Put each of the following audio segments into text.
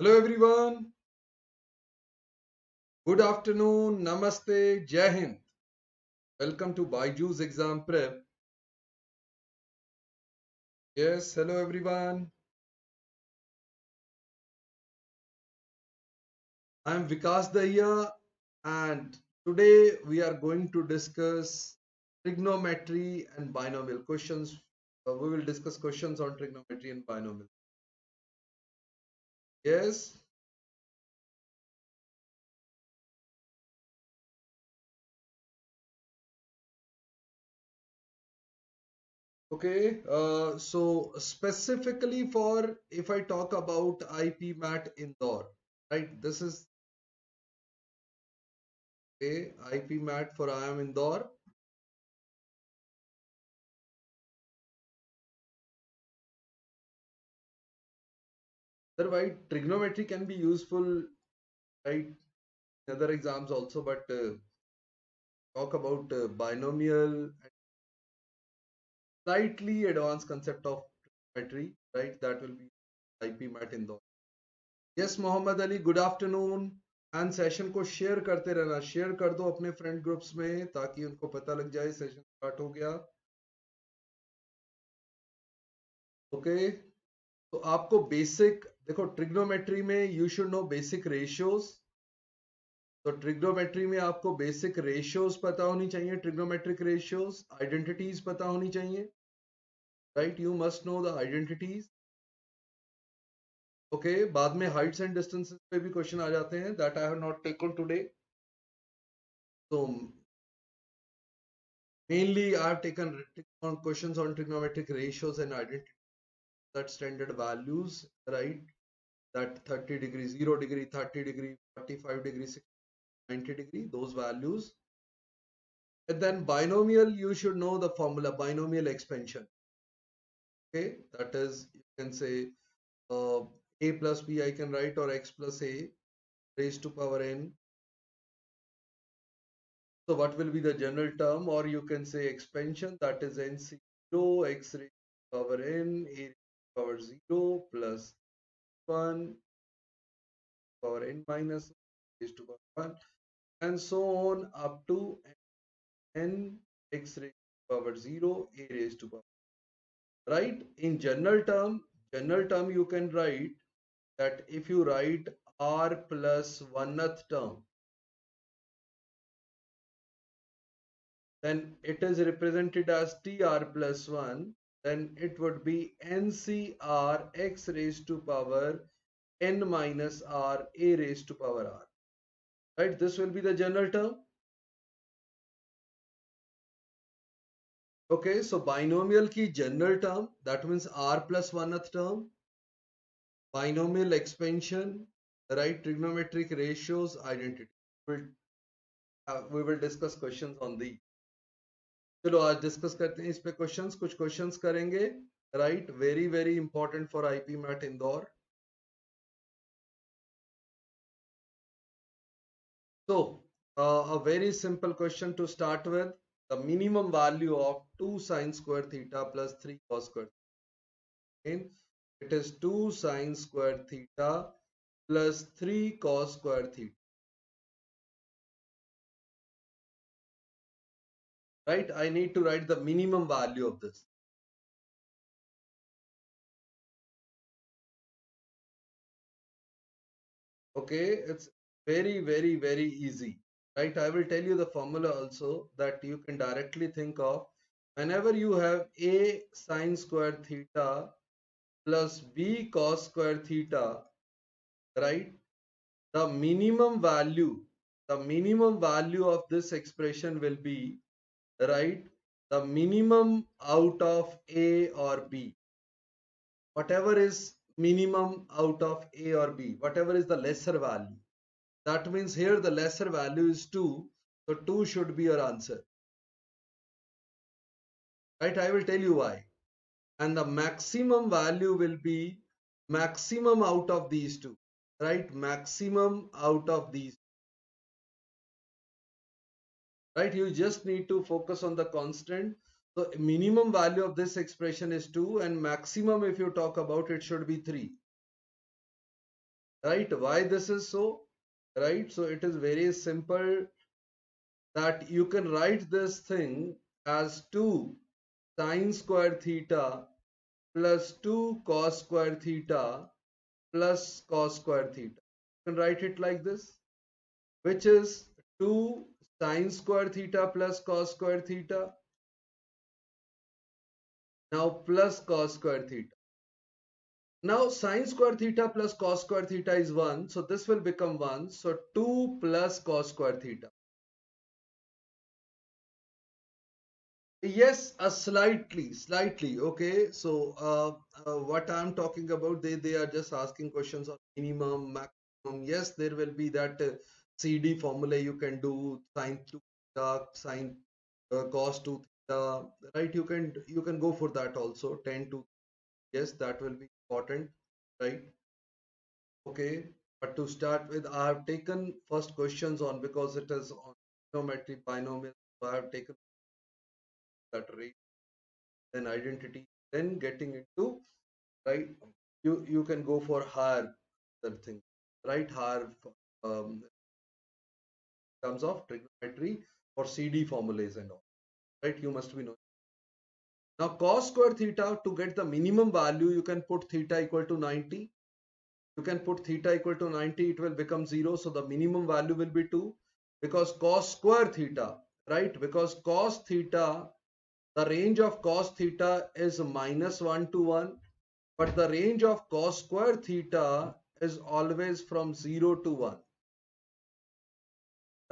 Hello everyone. Good afternoon. Namaste. Jai Hind. Welcome to BYJU'S Exam Prep. Yes, hello everyone. I am Vikash Dahiya and today we are going to discuss trigonometry and binomial questions. We will discuss questions on trigonometry and binomial. Yes. Okay. So specifically for if I talk about IPMAT Indore, right? This is a IPMAT for I am Indore. Otherwise, trigonometry can be useful, right? In other exams also, but talk about binomial, slightly advanced concept of trigonometry, right? That will be IPMAT Indore. Yes, Mohammed Ali, good afternoon. And session को share करते रहना, share कर दो अपने friend groups में ताकि उनको पता लग जाए सेशन स्टार्ट हो गया. ओके, तो आपको बेसिक देखो ट्रिग्नोमेट्री में you should know basic ratios. तो ट्रिग्नोमेट्री में आपको बेसिक रेशियोज पता होनी चाहिए, ट्रिग्नोमेट्रिक रेशियोज, आइडेंटिटीज पता होनी चाहिए, right? You must know the identities. Okay, बाद में हाइट्स एंड डिस्टेंसेस पे भी क्वेश्चन आ जाते हैं, that I have not taken today. तो mainly I have taken questions on trigonometric ratios and identity, that standard values, right? That 30 degree, 0 degree, 30 degree, 45 degree, 60, 90 degree, those values. And then binomial, you should know the formula, binomial expansion. Okay, that is, you can say a plus b I can write, or x plus a raised to power n. So what will be the general term, or you can say expansion, that is n0 x raised to power n, a raised to power 0 plus 1 power n minus raised to power 1, and so on up to n x raised to power 0, a raised to power, right? In general term you can write that if you write r plus 1th term, then it is represented as tr plus 1, then it would be ncr x raised to power n minus r, a raised to power r, right? This will be the general term. Okay, so binomial की general term, that means r plus 1th term, binomial expansion, right? Trigonometric ratios, identity. We will discuss questions on the. चलो आज discuss करते हैं इस पे questions, कुछ questions करेंगे, right? Very very important for IPMAT Indore. So a very simple question to start with. The minimum value of 2 sine square theta plus 3 cos square theta. It is 2 sine square theta plus 3 cos square theta. Right? I need to write the minimum value of this. Okay, it's very, very, very easy, right? I will tell you the formula also that you can directly think of. Whenever you have a sine square theta plus b cos square theta, right? The minimum value of this expression will be, right? The minimum out of a or b. Whatever is minimum out of a or b, whatever is the lesser value. That means here the lesser value is 2. So 2 should be your answer. Right? I will tell you why. And the maximum value will be maximum out of these two. Right? Maximum out of these. Right? You just need to focus on the constant. So minimum value of this expression is 2, and maximum, if you talk about it, should be 3. right? Why this is so, right? So it is very simple that you can write this thing as 2 sine square theta plus 2 cos square theta plus cos square theta. You can write it like this, which is 2 sine square theta plus cos square theta, now plus cos square theta. Now sine square theta plus cos square theta is 1, so this will become 1. So 2 plus cos square theta. Yes, slightly. Okay, so what I'm talking about, they are just asking questions on minimum, maximum. Yes, there will be that CD formula you can do sine 2 theta, sine cos 2 theta, right? You can go for that also. 10 to, yes, that will be important, right? Okay, but to start with, I have taken first questions on because it is on geometry binomial. So I have taken that rate, then identity, then getting into, right. You can go for higher other thing, right? Higher terms of trigonometry or CD formulas and all, right? You must be knowing. Now cos square theta, to get the minimum value, you can put theta equal to 90. You can put theta equal to 90, it will become 0. So the minimum value will be 2 because cos square theta, right? Because cos theta, the range of cos theta is -1 to 1, but the range of cos square theta is always from 0 to 1,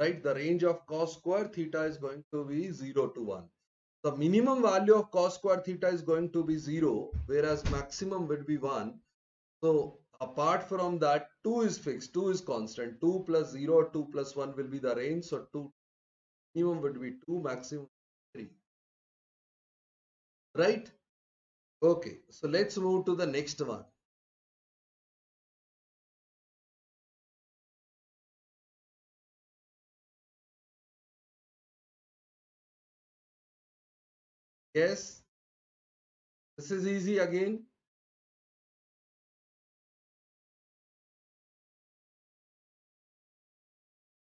right? The range of cos square theta is going to be 0 to 1. The minimum value of cos square theta is going to be 0, whereas maximum would be 1. So apart from that, 2 is fixed, 2 is constant. 2 plus 0 or 2 plus 1 will be the range. So 2 minimum would be 2, maximum 3. Right? Okay. So let's move to the next one. Yes, this is easy again.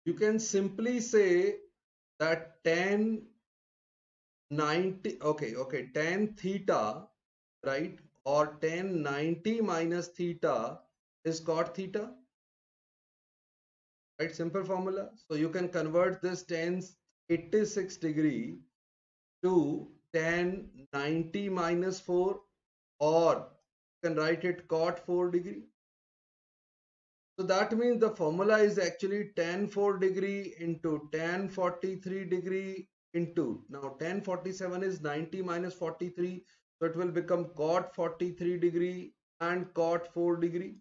You can simply say that tan 90, okay, tan theta, right? Or tan 90 minus theta is cot theta, right? Simple formula. So you can convert this tan 86 degree to tan 90 minus 4, or you can write it cot 4 degree. So that means the formula is actually tan 4 degree into tan 43 degree into, now tan 47 is 90 minus 43, so it will become cot 43 degree and cot 4 degree,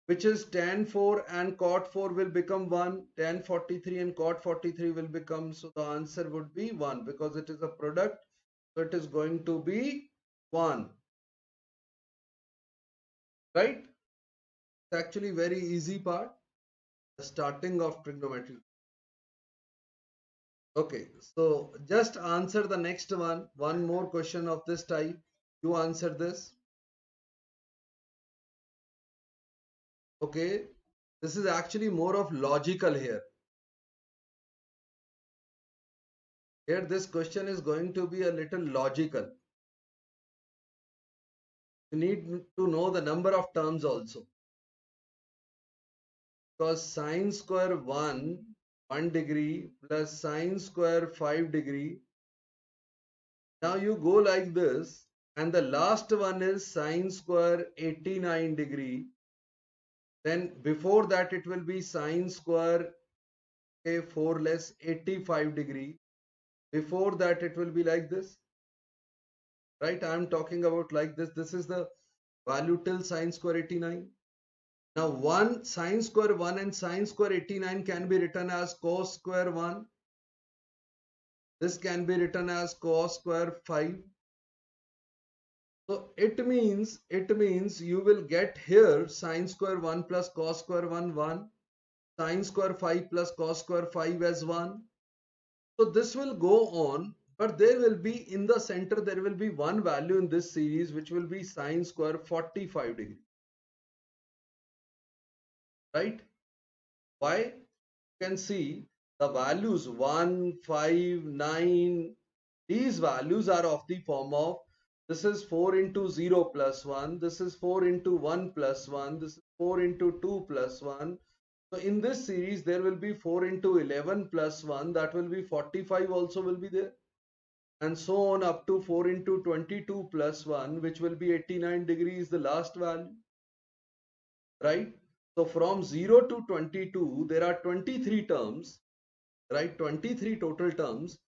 which is tan 4 and cot 4 will become 1, tan 43 and cot 43 will become, so the answer would be 1 because it is a product, so it is going to be 1, right? It's actually very easy part, the starting of trigonometry. Okay, so just answer the next one. One more question of this type. You answer this. Okay, this is actually more of logical here. Here, this question is going to be a little logical. You need to know the number of terms also. Because sine square 1 degree plus sine square 5 degree. Now you go like this, and the last one is sine square 89 degree. Then before that it will be sine square 4 less 85 degree. Before that it will be like this, right? I am talking about like this. This is the value till sine square 89. Now 1 sine square 1 and sine square 89 can be written as cos square 1. This can be written as cos square 5. So it means you will get here sine square 1 plus cos square 1 1, sine square 5 plus cos square 5 as 1. So this will go on, but there will be in the center, there will be one value in this series which will be sine square 45 degree. right? Why? You can see the values 1, 5, 9. These values are of the form of, this is 4 into 0 plus 1, this is 4 into 1 plus 1, this is 4 into 2 plus 1. So in this series, there will be 4 into 11 plus 1, that will be 45 also will be there. And so on up to 4 into 22 plus 1, which will be 89 degrees, the last value, right? So from 0 to 22, there are 23 terms, right? 23 total terms.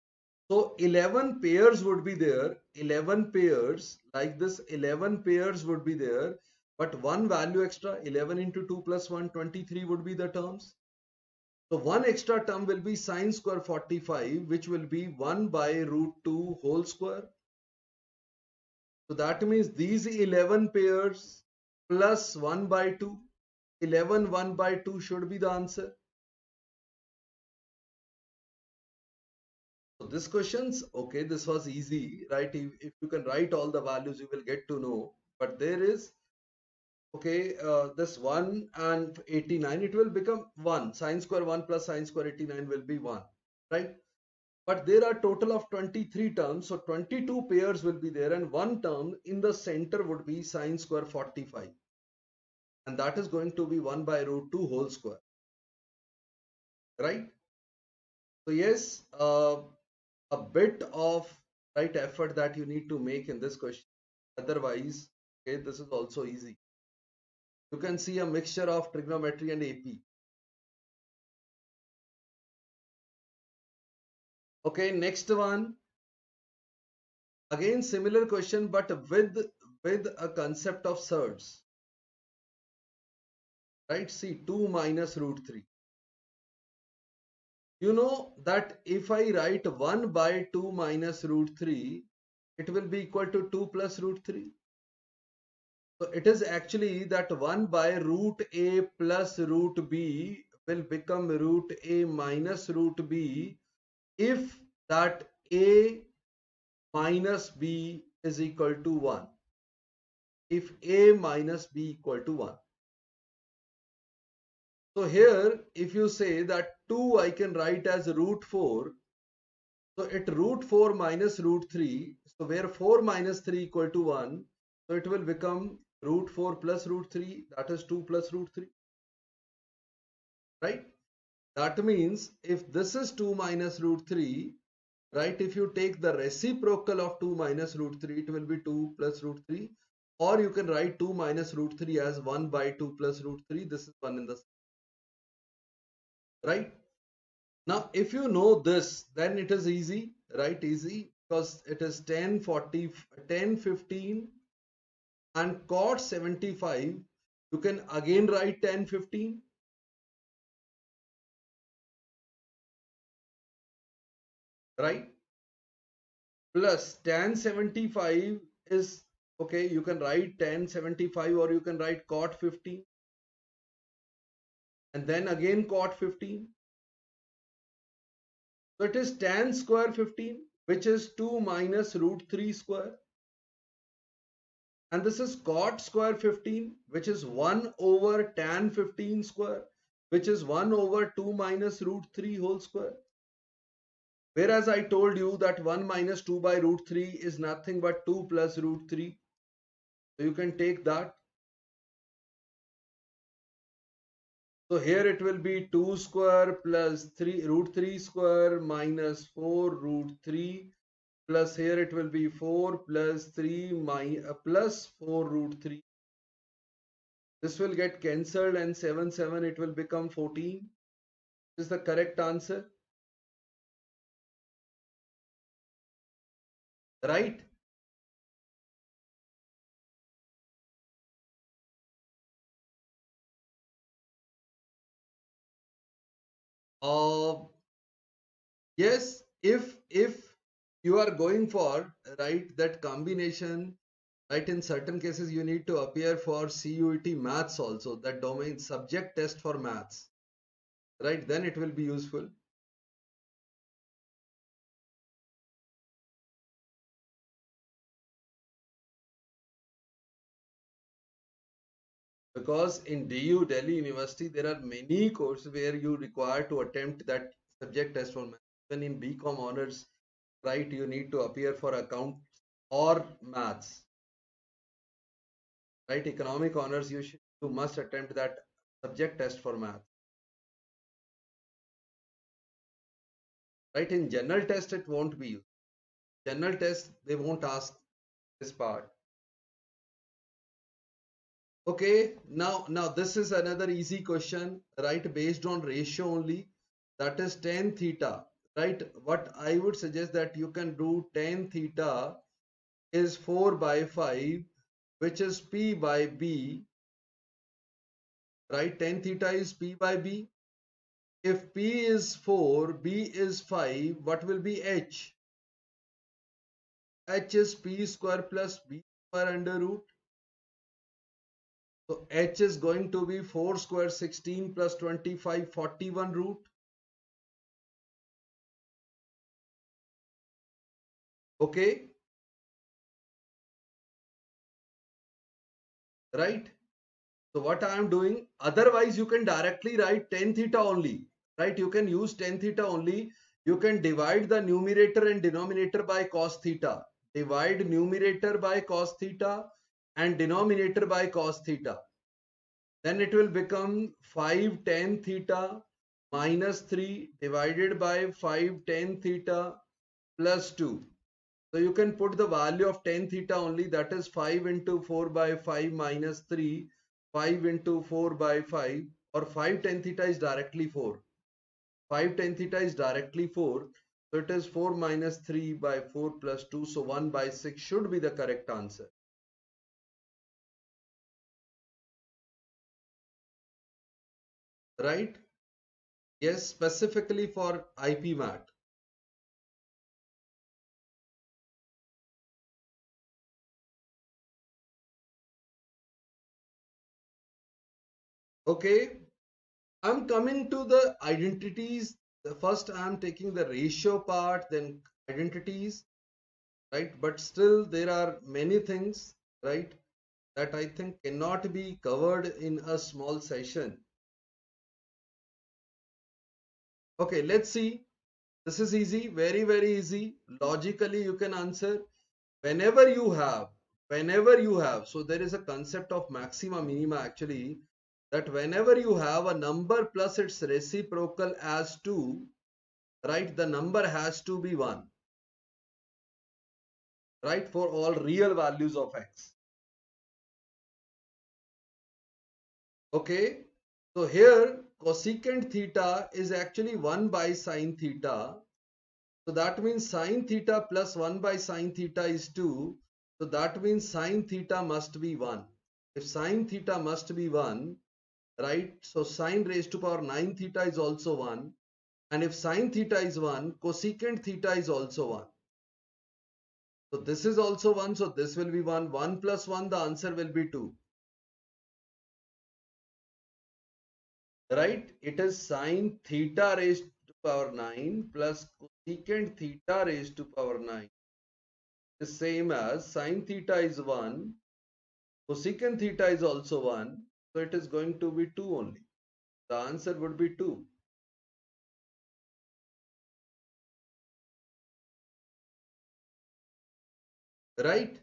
So 11 pairs would be there, 11 pairs, like this 11 pairs would be there, but one value extra, 11 into 2 plus 1, 23 would be the terms. So one extra term will be sine square 45, which will be 1 by root 2 whole square. So that means these 11 pairs plus 1 by 2, 11 1 by 2 should be the answer. So this questions, okay, this was easy, right? If you can write all the values, you will get to know. But there is, okay, this 1 and 89, it will become 1. Sine square 1 plus sine square 89 will be 1, right? But there are total of 23 terms. So 22 pairs will be there, and one term in the center would be sine square 45. And that is going to be 1 by root 2 whole square, right? So yes, a bit of right effort that you need to make in this question. Otherwise, okay, this is also easy. You can see a mixture of trigonometry and AP. Okay, next one. Again, similar question, but with a concept of surds. Right? See, 2 minus root 3. You know that if I write 1 by 2 minus root 3, it will be equal to 2 plus root 3. So it is actually that 1 by root a plus root b will become root a minus root b if that a minus b is equal to 1. If a minus b equal to 1. So here, if you say that 2 I can write as root 4, so at root 4 minus root 3, so where 4 minus 3 equal to 1, so it will become root 4 plus root 3, that is 2 plus root 3, right? That means if this is 2 minus root 3, right, if you take the reciprocal of 2 minus root 3, it will be 2 plus root 3, or you can write 2 minus root 3 as 1 by 2 plus root 3, this is 1 in the, right? Now, if you know this, then it is easy, right? Easy because it is 10, 40, 10, 15 and cot 75. You can again write 10, 15, right? Plus tan 75 is, okay, you can write tan 75 or you can write cot 15 and then again cot 15. So it is tan square 15, which is 2 minus root 3 square. And this is cot square 15, which is 1 over tan 15 square, which is 1 over 2 minus root 3 whole square. Whereas I told you that 1 minus 2 by root 3 is nothing but 2 plus root 3. So you can take that. So here it will be 2 square plus 3 root 3 square minus 4 root 3 plus here it will be 4 plus 3 plus 4 root 3. This will get cancelled and 7 7 it will become 14. This is the correct answer, right? Uh, yes, if you are going for right that combination, right, in certain cases you need to appear for CUET maths also, that domain subject test for maths, right? Then it will be useful. Because in DU, Delhi University, there are many courses where you require to attempt that subject test for math. Even in BCom honors, right, you need to appear for account or maths, right? Economic honors, you must attempt that subject test for math, right? In general test, it won't be used. General test, they won't ask this part. Okay, now this is another easy question, right? Based on ratio only, that is tan theta, right? What I would suggest that you can do tan theta is 4 by 5, which is P by B, right? Tan theta is P by B. If P is 4, B is 5, what will be H? H is P square plus B square under root. So H is going to be 4 square 16 plus 25 41 root. Okay, right? So what I am doing, otherwise you can directly write tan theta only, right? You can use tan theta only. You can divide the numerator and denominator by cos theta. Divide numerator by cos theta and denominator by cos theta. Then it will become 5 tan theta minus 3 divided by 5 tan theta plus 2. So you can put the value of tan theta only, that is 5 into 4 by 5 minus 3, 5 into 4 by 5, or 5 tan theta is directly 4. 5 tan theta is directly 4. So it is 4 minus 3 by 4 plus 2. So 1 by 6 should be the correct answer. Right? Yes, specifically for IPMAT. Okay, I'm coming to the identities. First, I'm taking the ratio part, then identities, right? But still, there are many things, right, that I think cannot be covered in a small session. Okay, let's see. This is easy, very, very easy. Logically, you can answer whenever you have, So there is a concept of maxima, minima actually, that whenever you have a number plus its reciprocal as 2, right, the number has to be 1, right, for all real values of x. Okay, so here cosecant theta is actually 1 by sine theta. So that means sine theta plus 1 by sine theta is 2. So that means sine theta must be 1. If sine theta must be 1, right? So sine raised to power 9 theta is also 1. And if sine theta is 1, cosecant theta is also 1. So this is also 1. So this will be 1. 1 plus 1, the answer will be 2. Right? It is sine theta raised to power 9 plus cosecant theta raised to power 9. The same as sine theta is 1, cosecant theta is also 1, so it is going to be 2 only. The answer would be 2. Right?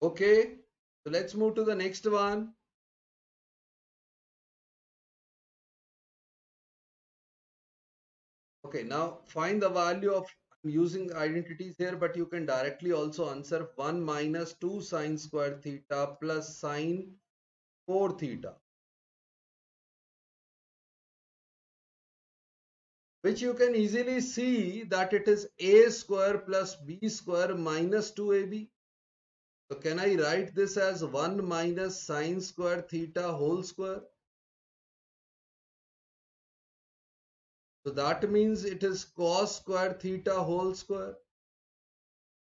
Okay. So let's move to the next one. Okay, now find the value of, I'm using identities here, but you can directly also answer 1 minus 2 sine square theta plus sine 4 theta, which you can easily see that it is a square plus b square minus 2ab. So can I write this as 1 minus sine square theta whole square? So that means it is cos square theta whole square.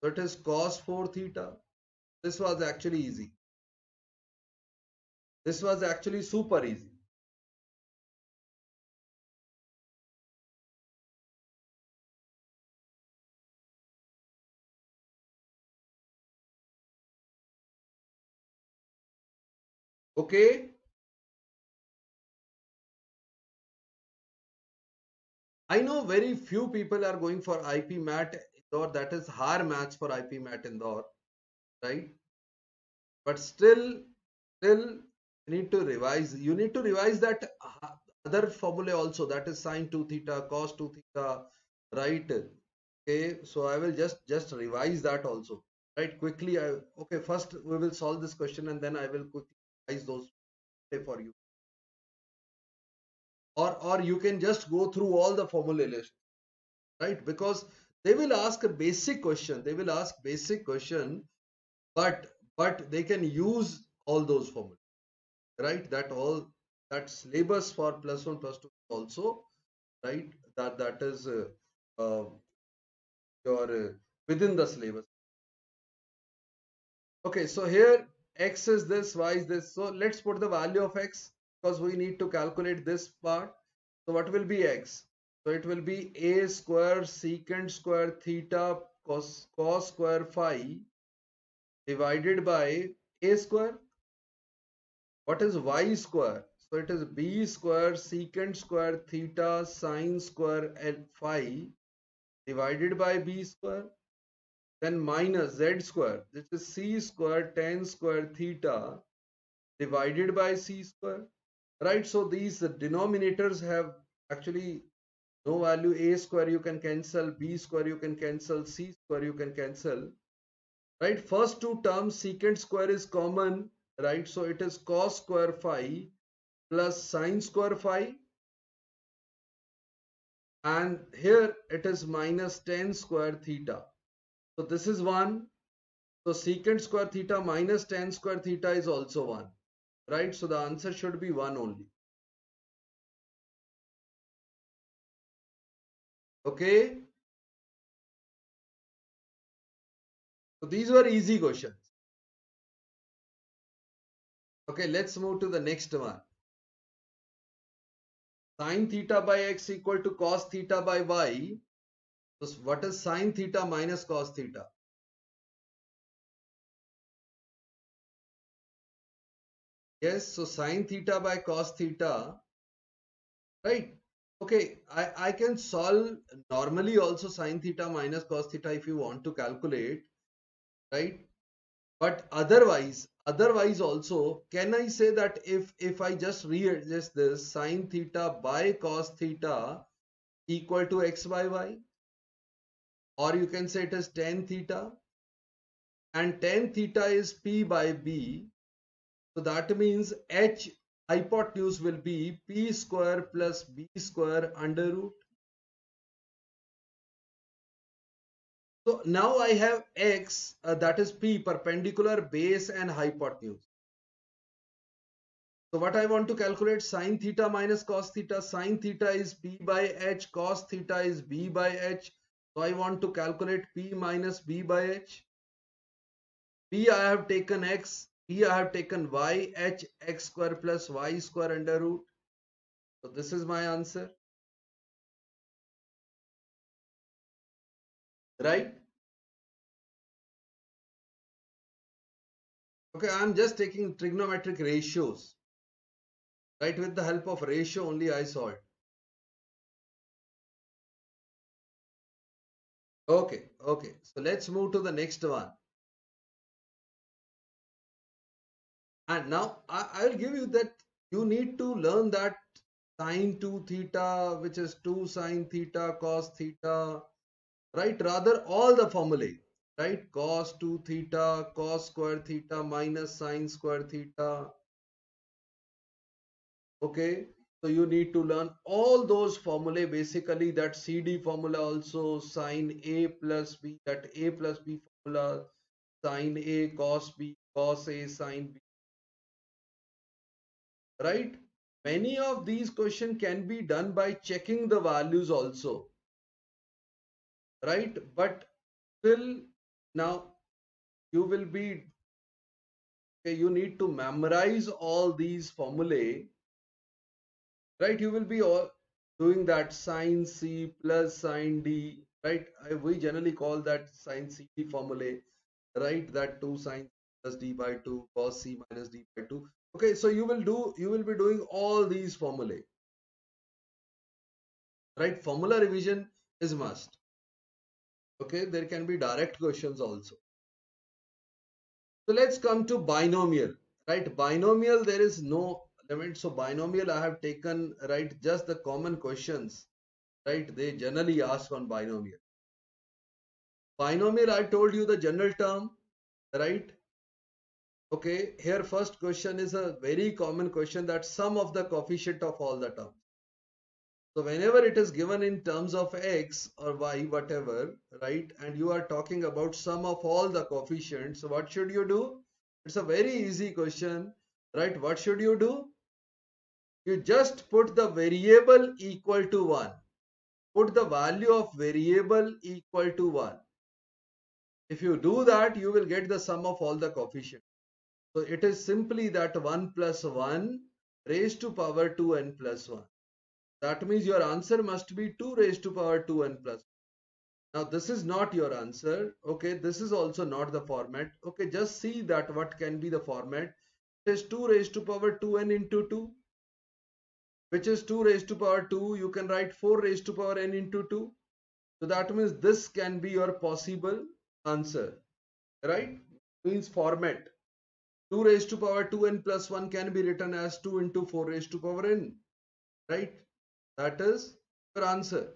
So it is cos 4 theta. This was actually easy. This was actually super easy. Okay. I know very few people are going for IPMAT Indore, that is higher maths for IPMAT Indore, right? But still you need to revise. You need to revise that other formula also, that is sine 2 theta, cos 2 theta, right? Okay, so I will just revise that also, right? Quickly, okay, first we will solve this question and then I will quickly revise those for you. Or you can just go through all the formula list, right? Because they will ask a basic question. They will ask basic question, but they can use all those formulas, right? That syllabus for +1 +2 also, right? That is uh, your within the syllabus. Okay, so here x is this, y is this. So let's put the value of x because we need to calculate this part. So what will be x? So it will be a square secant square theta cos square phi divided by a square. What is y square? So it is b square secant square theta sine square phi divided by b square. Then minus z square. This is c square tan square theta divided by c square. Right? So these denominators have actually no value. A square you can cancel, b square you can cancel, c square you can cancel. Right? First two terms secant square is common. Right? So it is cos square phi plus sine square phi, and here it is minus tan square theta. So this is 1. So secant square theta minus tan square theta is also 1. Right? So the answer should be 1 only. Okay? So these were easy questions. Okay, let's move to the next one. Sin theta by x equal to cos theta by y. So what is sin theta minus cos theta? Yes, so sin theta by cos theta, right? Okay, I can solve normally also sin theta minus cos theta if you want to calculate, right? But otherwise also, can I say that if I just readjust this sin theta by cos theta equal to x by y, or you can say it is tan theta, and tan theta is p by b. So that means h hypotenuse will be p square plus b square under root. So now I have x, that is p, perpendicular, base and hypotenuse. So what I want to calculate, sin theta minus cos theta. Sin theta is p by h, cos theta is b by h. So I want to calculate p minus b by h. P I have taken x, P I have taken y, h x square plus y square under root. So this is my answer, right? Okay, I'm just taking trigonometric ratios, right? With the help of ratio only I saw it. Okay. So let's move to the next one. And now I'll give you that you need to learn that sine 2 theta, which is 2 sine theta cos theta, right? Rather all the formulae, right? Cos 2 theta, cos square theta minus sine square theta. Okay. So you need to learn all those formulae, basically that CD formula also, sine A plus B, that A plus B formula, sine A cos B, cos A sine B, right? Many of these questions can be done by checking the values also, right? But still now you will be, okay, you need to memorize all these formulae, right? You will be all doing that sine C plus sine D, right? We generally call that sine CD formulae, right? That 2 sine plus D by 2 cos C minus D by 2. Okay, so you will be doing all these formulae, right? Formula revision is must. Okay, there can be direct questions also. So let's come to binomial, right? Binomial, there is no limit. So binomial, I have taken, right, just the common questions, right? They generally ask on binomial. Binomial, I told you the general term, right? Okay, here first question is a very common question, that sum of the coefficient of all the terms. So whenever it is given in terms of x or y, whatever, right, and you are talking about sum of all the coefficients, so what should you do? It's a very easy question, right? What should you do? You just put the variable equal to 1. Put the value of variable equal to 1. If you do that, you will get the sum of all the coefficients. So it is simply that 1 plus 1 raised to power 2n plus 1. That means your answer must be 2 raised to power 2n plus 1. Now this is not your answer. Okay, this is also not the format. Okay, just see that what can be the format. It is 2 raised to power 2n into 2, which is 2 raised to power 2. You can write 4 raised to power n into 2. So that means this can be your possible answer, right? Means format. 2 raised to power 2n plus 1 can be written as 2 into 4 raised to power n, right? That is your answer.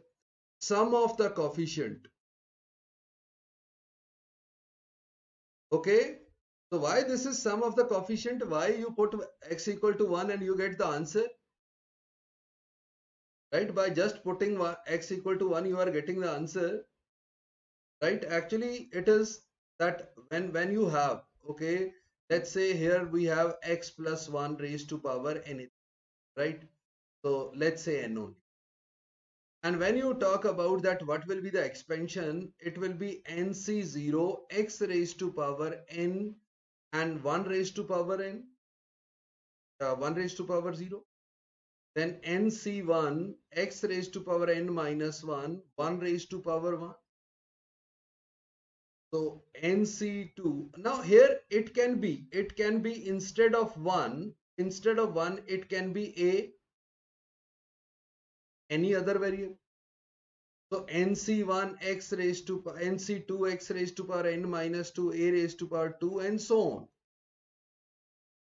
Sum of the coefficient. Okay. So why this is sum of the coefficient? Why you put x equal to 1 and you get the answer? Right? By just putting x equal to 1, you are getting the answer. Right? Actually, it is that when you have, okay, let's say here we have x plus 1 raised to power n, right? So let's say n only. And when you talk about that, what will be the expansion? It will be nc0 x raised to power n and 1 raised to power n, 1 raised to power 0. Then nc1 x raised to power n minus 1, 1 raised to power 1. So nc2. Now here it can be instead of 1, it can be any other variable. So nc1 x raised to nc2 x raised to power n minus 2, a raised to power 2, and so on.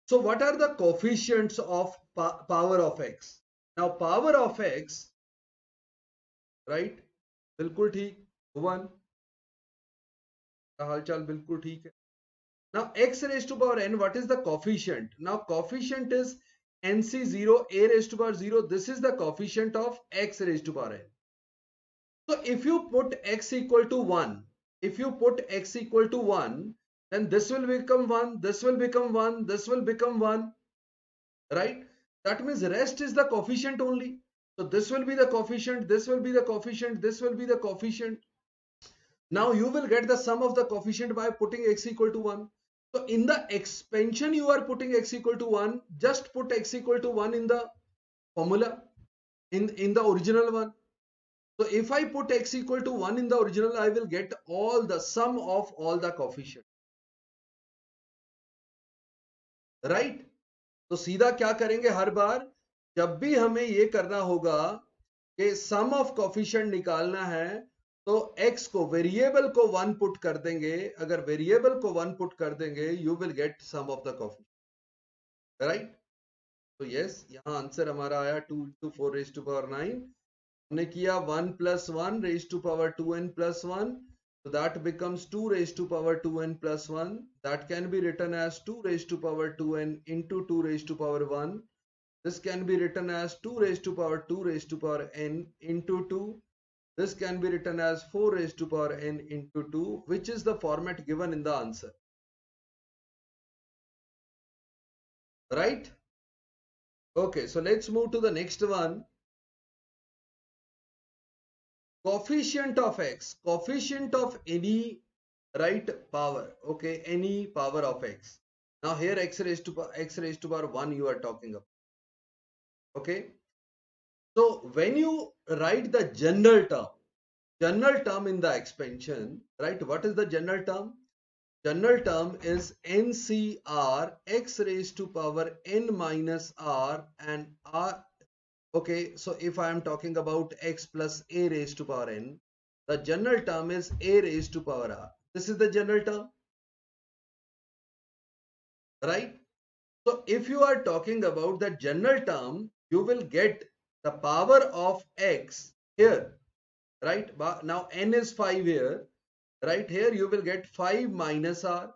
So what are the coefficients of power of x? Now power of x, right? बिल्कुल ठीक, 1. हाल चाल बिल्कुल ठीक है. Now x raised to power n, what is the coefficient? Now coefficient is nc0 a raised to power 0. This is the coefficient of x raised to power n. So if you put x equal to 1, then this will become 1, this will become 1, this will become 1, right? That means rest is the coefficient only. So this will be the coefficient, this will be the coefficient, this will be the coefficient. Now you will get the sum of the coefficient by putting x equal to 1. So in the expansion you are putting x equal to 1, just put x equal to 1 in the formula, in the original one. So if I put x equal to 1 in the original, I will get all the sum of all the coefficient, right? तो सीधा क्या करेंगे, हर बार जब भी हमें ये करना होगा कि सम ऑफ कोफिशिएंट निकालना है, तो x को वेरिएबल को 1 पुट कर देंगे. अगर वेरिएबल को 1 पुट कर देंगे, you will get sum of the coefficient, right? तो यस, यहाँ आंसर हमारा आया 2 into 4 raised to power 9. हमने किया 1 plus 1 raised to power 2n plus 1. So that becomes 2 raised to power 2n plus 1. That can be written as 2 raised to power 2n into 2 raised to power 1. This can be written as 2 raised to power 2 raised to power n into 2. This can be written as 4 raised to power n into 2, which is the format given in the answer. Right? Okay, so let's move to the next one. Coefficient of x, coefficient of any, right, power. Okay, any power of x. Now here x raised to power 1 you are talking about. Okay, so when you write the general term in the expansion, right, what is the general term? general term is NCR x raised to power n minus r and r. Okay, so if I am talking about x plus a raised to power n, the general term is a raised to power r. This is the general term, right? So if you are talking about the general term, you will get the power of x here, right? Now n is 5 here, right? Here you will get 5 minus r,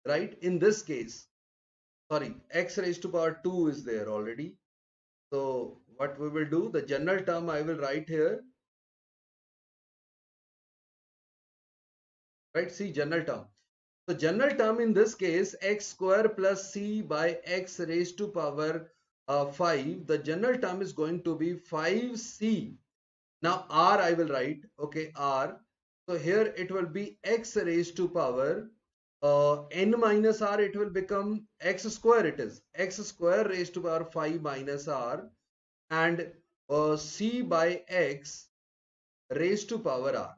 right? In this case, sorry, x raised to power 2 is there already. So what we will do, the general term I will write here, right? See, general term. So general term in this case, x square plus c by x raised to power 5. The general term is going to be 5c. Now r I will write, okay, r. So here it will be x raised to power n minus r. It will become x square. It is x square raised to power 5 minus r, and c by x raised to power r.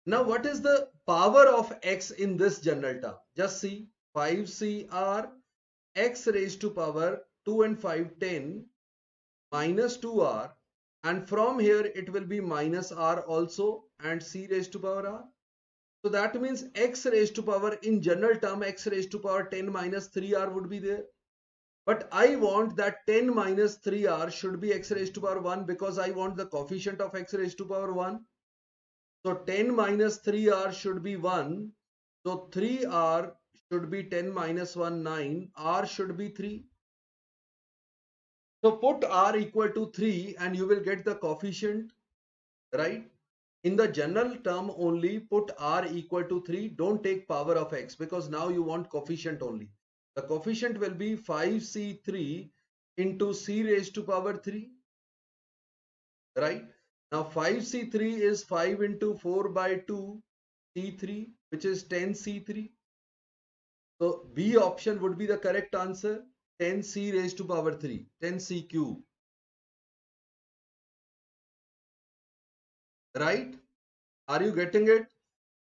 Now, what is the power of x in this general term? Just see, 5cr x raised to power 2 and 5, 10 minus 2r, and from here it will be minus r also, and c raised to power r. So that means x raised to power, in general term, x raised to power 10 minus 3r would be there. But I want that 10 minus 3r should be x raised to power 1, because I want the coefficient of x raised to power 1. So 10 minus 3r should be 1. So 3r should be 10 minus 1, 9. R should be 3. So put r equal to 3 and you will get the coefficient, right? In the general term only, put r equal to 3. Don't take power of x, because now you want coefficient only. The coefficient will be 5c3 into c raised to power 3, right? Now 5c3 is 5 into 4 by 2 c3, which is 10c3. So B option would be the correct answer. 10c raised to power 3, 10c cube, right? Are you getting it?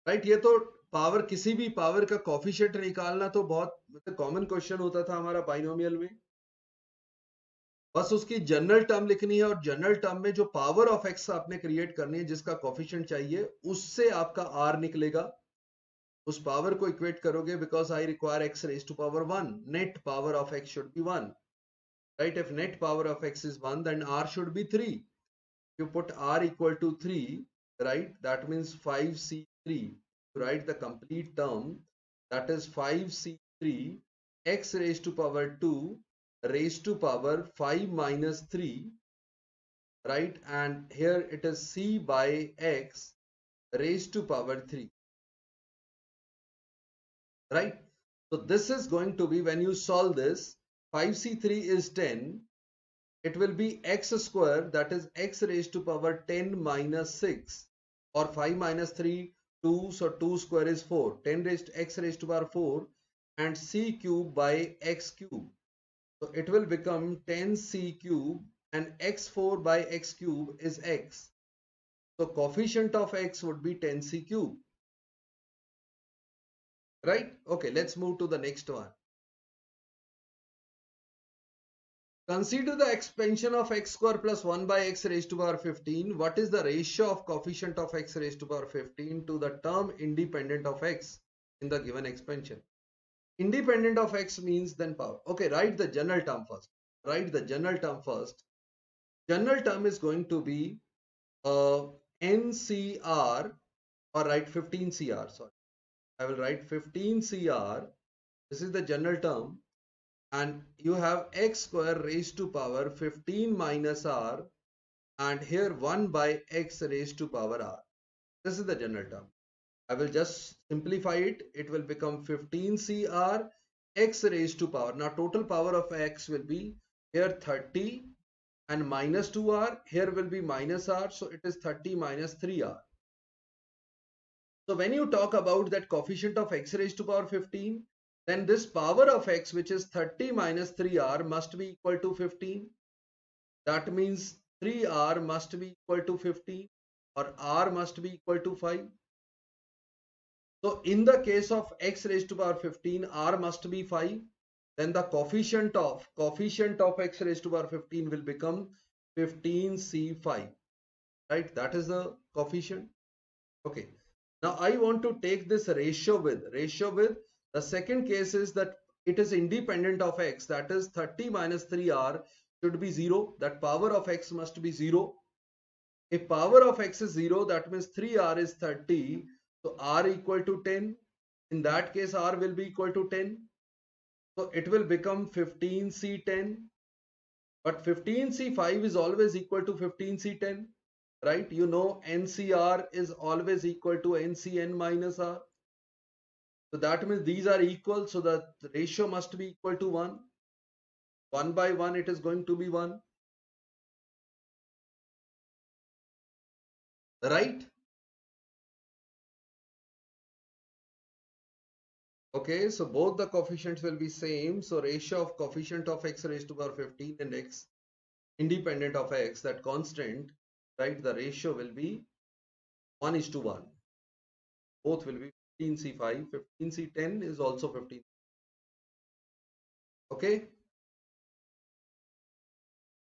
Right? ये तो power, किसी भी power का coefficient निकालना तो बहुत मतलब common question होता था हमारा बाइनोमियल में. बस उसकी जनरल टर्म लिखनी है, और जनरल टर्म में जो पावर ऑफ एक्स आपने क्रिएट करनी है, जिसका कोफिशिएंट चाहिए, उससे आपका आर निकलेगा. उस पावर को इक्वेट करोगे, because I require x raise to power 1. Net power of x should be 1, right? If net power of x is 1, then r should be 3. If you put r equal to 3, right, that means 5c3. To write the complete term, that is 5c3 x raised to power 2 raised to power 5 minus 3, right? And here it is c by x raised to power 3, right? So this is going to be, when you solve this, 5c3 is 10. It will be x square, that is x raised to power 10 minus 6, or 5 minus 3, 2, so 2 square is 4, 10 raised to x raised to power 4, and c cube by x cube. So it will become 10c cube, and x4 by x cube is x. So coefficient of x would be 10c cube, right? Okay, let's move to the next one. Consider the expansion of x square plus 1 by x raised to power 15. What is the ratio of coefficient of x raised to power 15 to the term independent of x in the given expansion? Independent of x means then power. Okay, write the general term first. Write the general term first. General term is going to be NCR, or write 15CR. Sorry, I will write 15CR. This is the general term. And you have x square raised to power 15 minus r, and here 1 by x raised to power r. This is the general term. I will just simplify it. It will become 15cr x raised to power. Now total power of x will be here 30 and minus 2r. Here will be minus r. So it is 30 minus 3r. So when you talk about that coefficient of x raised to power 15, then this power of x, which is 30 minus 3r, must be equal to 15. That means 3r must be equal to 15, or r must be equal to 5. So in the case of x raised to power 15, r must be 5. Then the coefficient of x raised to power 15 will become 15c5. Right? That is the coefficient. Okay. Now I want to take this ratio with. The second case is that it is independent of x. That is 30 minus 3r should be 0. That power of x must be 0. If power of x is 0, that means 3r is 30. So r equal to 10. In that case, r will be equal to 10. So it will become 15c10. But 15c5 is always equal to 15c10. Right? You know NCR is always equal to NCN minus R. So that means these are equal. So the ratio must be equal to 1. 1 by 1 it is going to be 1. Right? Okay, so both the coefficients will be same. So ratio of coefficient of x raised to power 15 and x independent of x, that constant, right? The ratio will be 1:1. Both will be 15c5. 15c10 is also 15. Okay.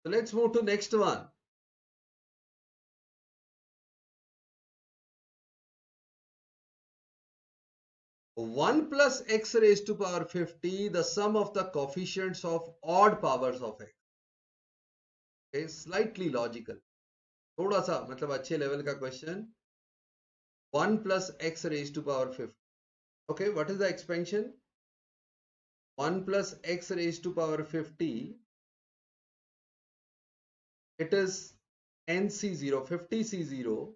So let's move to next one. One plus x raised to power 50, the sum of the coefficients of odd powers of x. Okay, slightly logical. थोड़ा सा मतलब अच्छे level का question. 1 plus x raised to power 50. Okay, what is the expansion? 1 plus x raised to power 50. It is NC0, 50C0,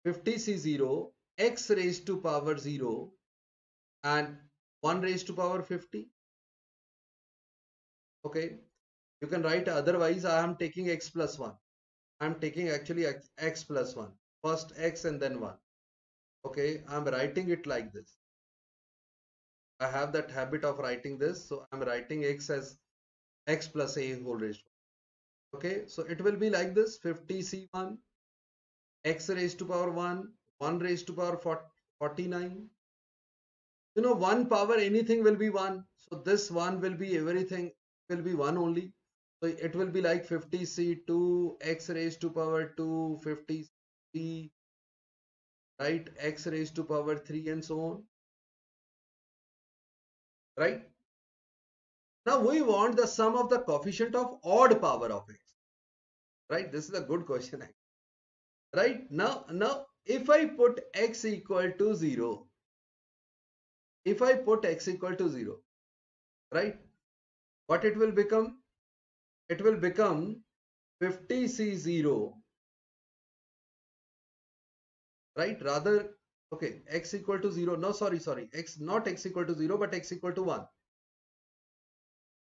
50C0, x raised to power 0 and 1 raised to power 50. Okay, you can write otherwise. I am taking x plus 1. I am taking actually x plus 1. First x and then 1. Okay, I am writing it like this. I have that habit of writing this. So I am writing x as x plus a whole raised to. Okay, so it will be like this: 50C1, x raised to power 1, 1 raised to power 49. You know, 1 power anything will be 1. So this 1 will be everything will be 1 only. So it will be like 50C2, x raised to power 2, 50C, right? X raised to power 3 and so on. Right? Now we want the sum of the coefficient of odd power of x. Right? This is a good question. Right? Now if I put x equal to 0, right? What it will become? It will become 50C0, right? Rather, okay, x equal to 0. No, sorry, x, not x equal to 0, but x equal to 1.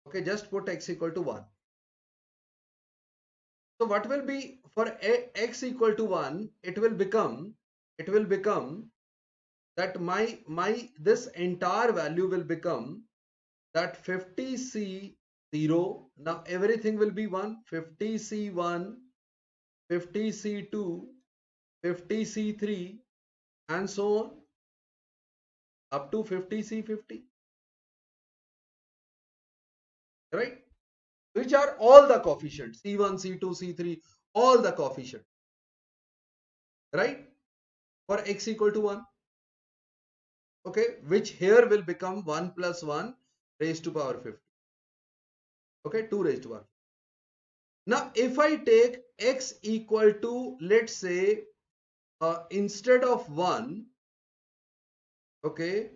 Okay, just put x equal to 1. So what will be for x equal to 1? It will become that my this entire value will become that 50C0. Now everything will be 1. 50C1, 50C2, 50C3 and so on up to 50C50, right? Which are all the coefficients, C1, C2, C3, all the coefficients, right? For x equal to 1. Okay, which here will become 1 plus 1 raised to power 50. Okay, 2 raised to power 50. Now if I take x equal to, let's say, instead of 1, okay,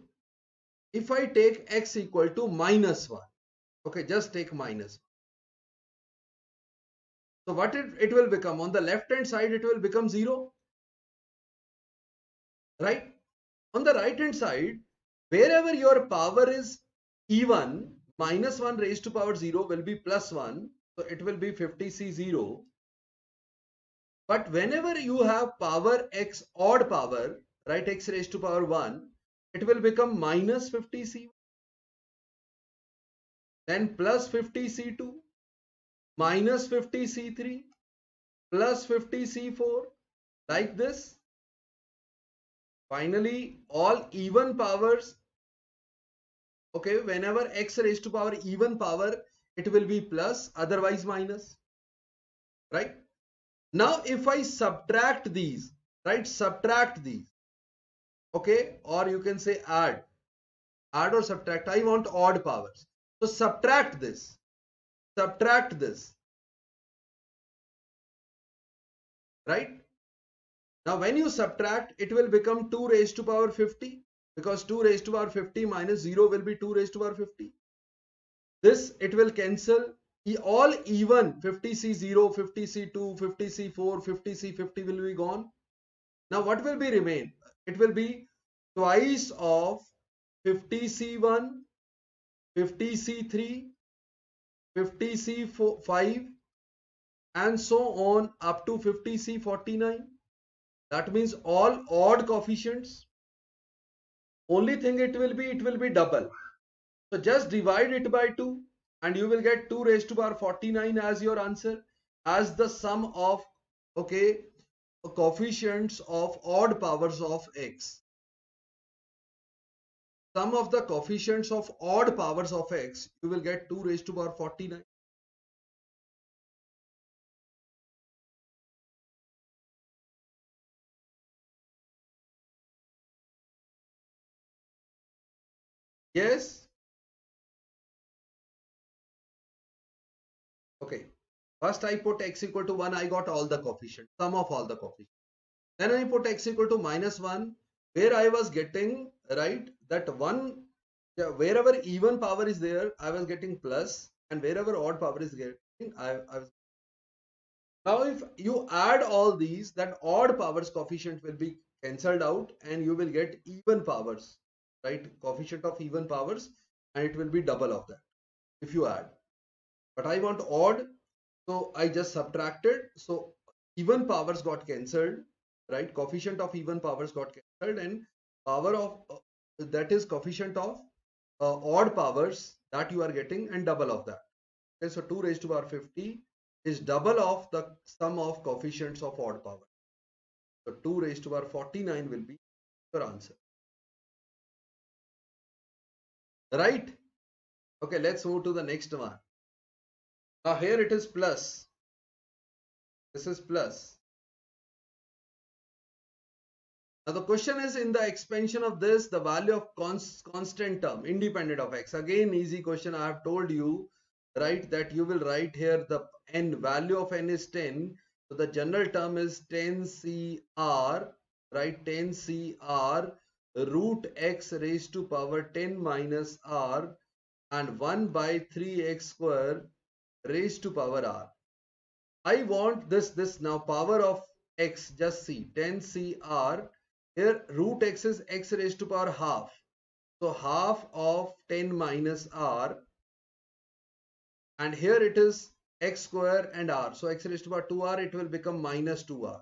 if I take x equal to minus 1, okay, just take minus 1. So what it will become? On the left hand side it will become 0, right? On the right hand side, wherever your power is even, minus 1 raised to power 0 will be plus 1. So it will be 50C0. But whenever you have power x odd power, right, x raised to power 1, it will become minus 50C1. Then plus 50C2, minus 50C3, plus 50C4, like this. Finally, all even powers, okay, whenever x raised to power even power, it will be plus, otherwise minus, right? Now, if I subtract these, right, subtract these, okay, or you can say add or subtract, I want odd powers. So subtract this, right? Now, when you subtract, it will become 2 raised to power 50, because 2 raised to power 50 minus 0 will be 2 raised to power 50. This, it will cancel. All even 50C0, 50C2, 50C4, 50C50 will be gone. Now, what will be remain? It will be twice of 50C1, 50C3, 50C5, and so on up to 50C49. That means all odd coefficients. Only thing it will be double. So just divide it by 2 and you will get 2 raised to power 49 as your answer, as the sum of, okay, coefficients of odd powers of x. Sum of the coefficients of odd powers of x, you will get 2 raised to power 49. Yes? Okay. First I put x equal to 1, I got all the coefficients, sum of all the coefficients. Then I put x equal to minus 1, where I was getting, right, that 1, yeah, wherever even power is there, I was getting plus, and wherever odd power is getting, I was. Now, if you add all these, that odd powers coefficient will be cancelled out, and you will get even powers, right? Coefficient of even powers, and it will be double of that if you add. But I want odd, so I just subtracted. So even powers got cancelled, right? Coefficient of even powers got cancelled, and power of that is coefficient of odd powers that you are getting, and double of that. Okay, so 2 raised to power 50 is double of the sum of coefficients of odd power. So 2 raised to power 49 will be your answer. Right? Okay, let's move to the next one. Now here it is plus. This is plus. Now the question is, in the expansion of this, the value of constant term independent of x. Again, easy question. I have told you, right, that you will write here the n, value of n is 10. So the general term is 10 CR, right, 10 CR root x raised to power 10 minus r, and 1 by 3x square raised to power r. I want this now, power of x, just see 10 CR. Here root x is x raised to power half. So half of 10 minus r, and here it is x square and r. So x raised to power 2r, it will become minus 2r.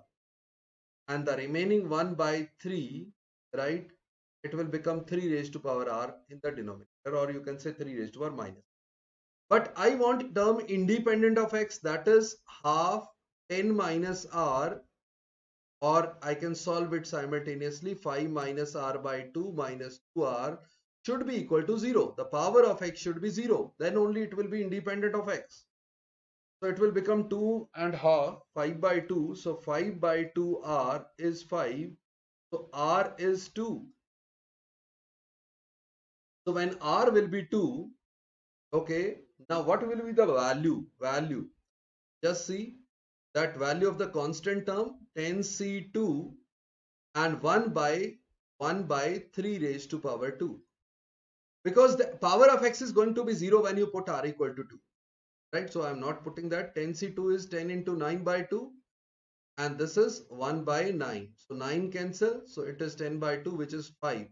And the remaining 1 by 3, right, it will become 3 raised to power r in the denominator, or you can say 3 raised to power minus. But I want term independent of x, that is half 10 minus r, or I can solve it simultaneously. 5 minus r by 2 minus 2r should be equal to 0. The power of x should be 0. Then only it will be independent of x. So it will become 2 and half, 5 by 2. So 5 by 2r is 5. So r is 2. So when r will be 2, okay, now what will be the value? Just see that value of the constant term 10C2 and 1 by 3 raised to power 2, because the power of x is going to be 0 when you put r equal to 2, right? So I am not putting that. 10C2 is 10 into 9 by 2, and this is 1 by 9, so 9 cancel, so it is 10 by 2, which is 5.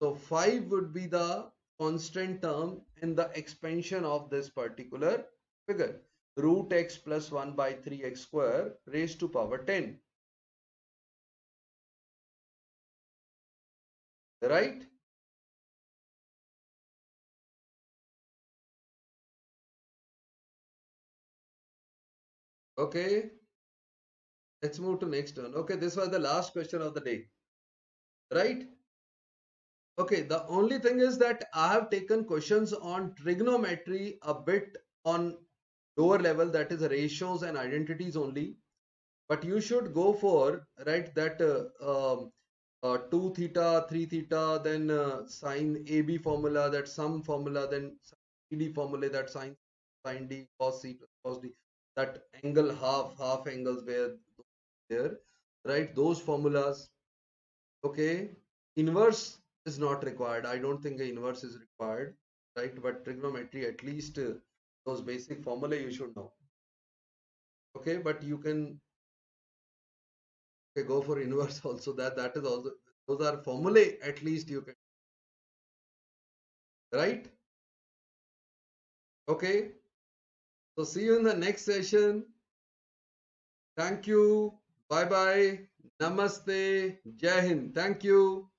So 5 would be the constant term in the expansion of this particular figure, root x plus 1 by 3x square raised to power 10, right? Okay, let's move to next one. Okay, this was the last question of the day. right? Okay, the only thing is that I have taken questions on trigonometry a bit on lower level, that is ratios and identities only. But you should go for, right, that 2 theta, 3 theta, then sine AB formula, that sum formula, then sine D formula, that sine D, cos C plus cos D, that angle half angles were there, right? Those formulas. Okay, inverse is not required. I don't think the inverse is required, right? But trigonometry, at least those basic formula you should know. Okay, but you can, okay, go for inverse also. That is also, those are formulae. At least you can, right? Okay. So see you in the next session. Thank you. Bye bye. Namaste. Jai Hind. Thank you.